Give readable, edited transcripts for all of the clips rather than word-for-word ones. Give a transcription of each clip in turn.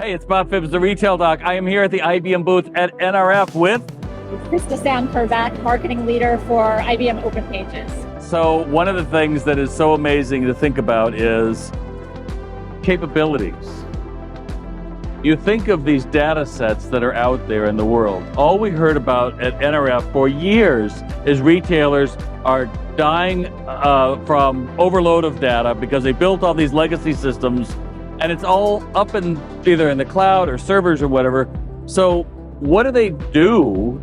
Hey, it's Bob Phibbs, the Retail Doc. I am here at the IBM booth at NRF with Krista Sande-Kerback, marketing leader for IBM Open Pages. So one of the things that is so amazing to think about is capabilities. You think of these data sets that are out there in the world. All we heard about at NRF for years is retailers are dying from overload of data because they built all these legacy systems and it's all up in either in the cloud or servers or whatever. So what do they do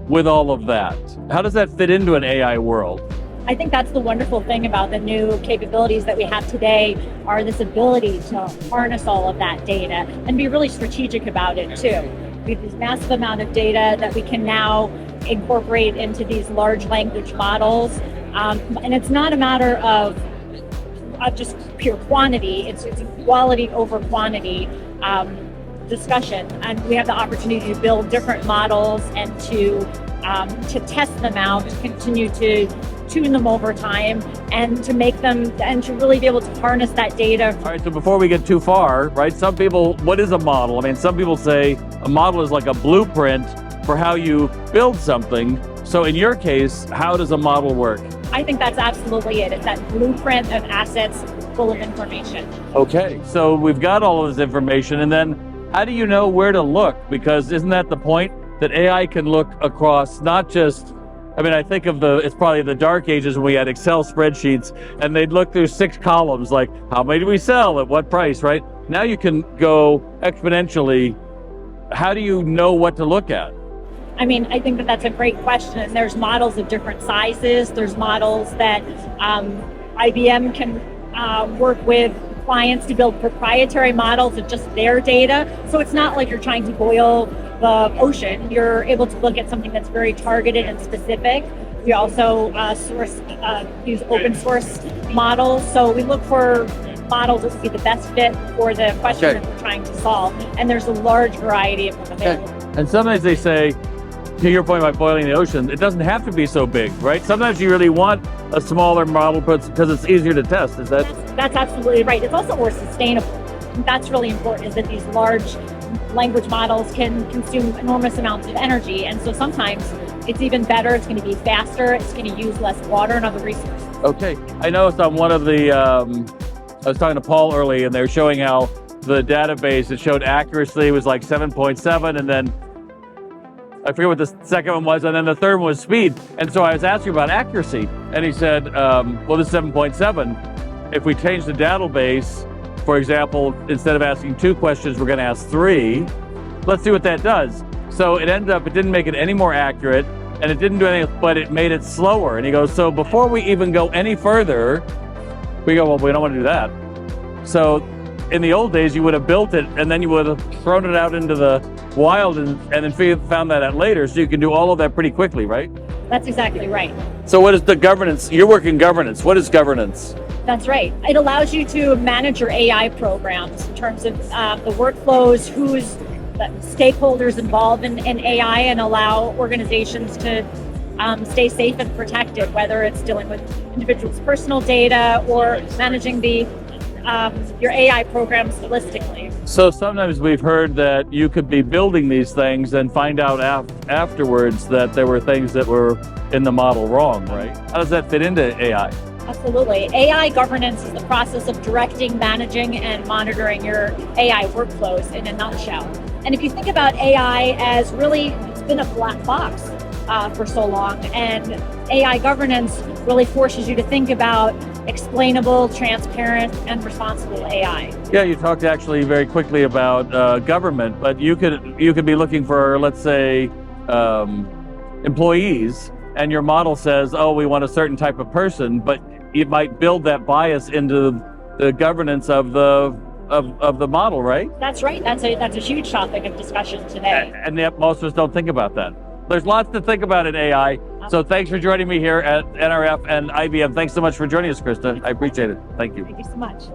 with all of that? How does that fit into an AI world? I think that's the wonderful thing about the new capabilities that we have today are this ability to harness all of that data and be really strategic about it too. We have this massive amount of data that we can now incorporate into these large language models. And it's not a matter of just pure quantity, it's a quality over quantity discussion. And we have the opportunity to build different models and to test them out, to continue to tune them over time and to make them, and to really be able to harness that data. All right, so before we get too far, right, some people, what is a model? I mean, some people say a model is like a blueprint for how you build something. So in your case, how does a model work? I think that's absolutely it. It's that blueprint of assets full of information. Okay, so we've got all of this information, and then how do you know where to look? Because isn't that the point? That AI can look across not just, I mean, I think of it's probably the dark ages when we had Excel spreadsheets and they'd look through 6 columns, like how many do we sell at what price, right? Now you can go exponentially. How do you know what to look at? I mean, I think that that's a great question. And there's models of different sizes. There's models that IBM can work with clients to build proprietary models of just their data. So it's not like you're trying to boil the ocean. You're able to look at something that's very targeted and specific. We also use open source models. So we look for models that would be the best fit for the question that we're trying to solve. And there's a large variety of them available. And sometimes they say, to your point about boiling the ocean, it doesn't have to be so big, right? Sometimes you really want a smaller model because it's easier to test. Is that? That's absolutely right. It's also more sustainable. That's really important, is that these large language models can consume enormous amounts of energy. And so sometimes it's even better, it's going to be faster, it's going to use less water and other resources. Okay. I noticed on one of the, I was talking to Paul early, and they were showing how the database, it showed accuracy was like 7.7, and then I forget what the second one was, and then the third one was speed. And so I was asking about accuracy, and he said, well, this is 7.7. If we change the database, for example, instead of asking 2 questions, we're going to ask 3. Let's see what that does. So it ended up, it didn't make it any more accurate, and it didn't do anything, but it made it slower. And he goes, so before we even go any further, we go, well, we don't want to do that. So in the old days, you would have built it, and then you would have thrown it out into the wild and then found that out later. So you can do all of that pretty quickly, right? That's exactly right. So what is the governance? You're working governance. What is governance? That's right. It allows you to manage your AI programs in terms of the workflows, who's the stakeholders involved in AI, and allow organizations to stay safe and protected, whether it's dealing with individuals' personal data or managing your AI programs holistically. So sometimes we've heard that you could be building these things and find out afterwards that there were things that were in the model wrong, right? How does that fit into AI? Absolutely. AI governance is the process of directing, managing, and monitoring your AI workflows in a nutshell. And if you think about AI as really, it's been a black box for so long, and AI governance really forces you to think about explainable, transparent, and responsible AI. Yeah, you talked actually very quickly about government, but you could be looking for, let's say, employees, and your model says, oh, we want a certain type of person, but you might build that bias into the governance of the model, right? That's right. That's a huge topic of discussion today. And yet most of us don't think about that. There's lots to think about in AI. So thanks for joining me here at NRF and IBM. Thanks so much for joining us, Krista. I appreciate it. Thank you. Thank you so much.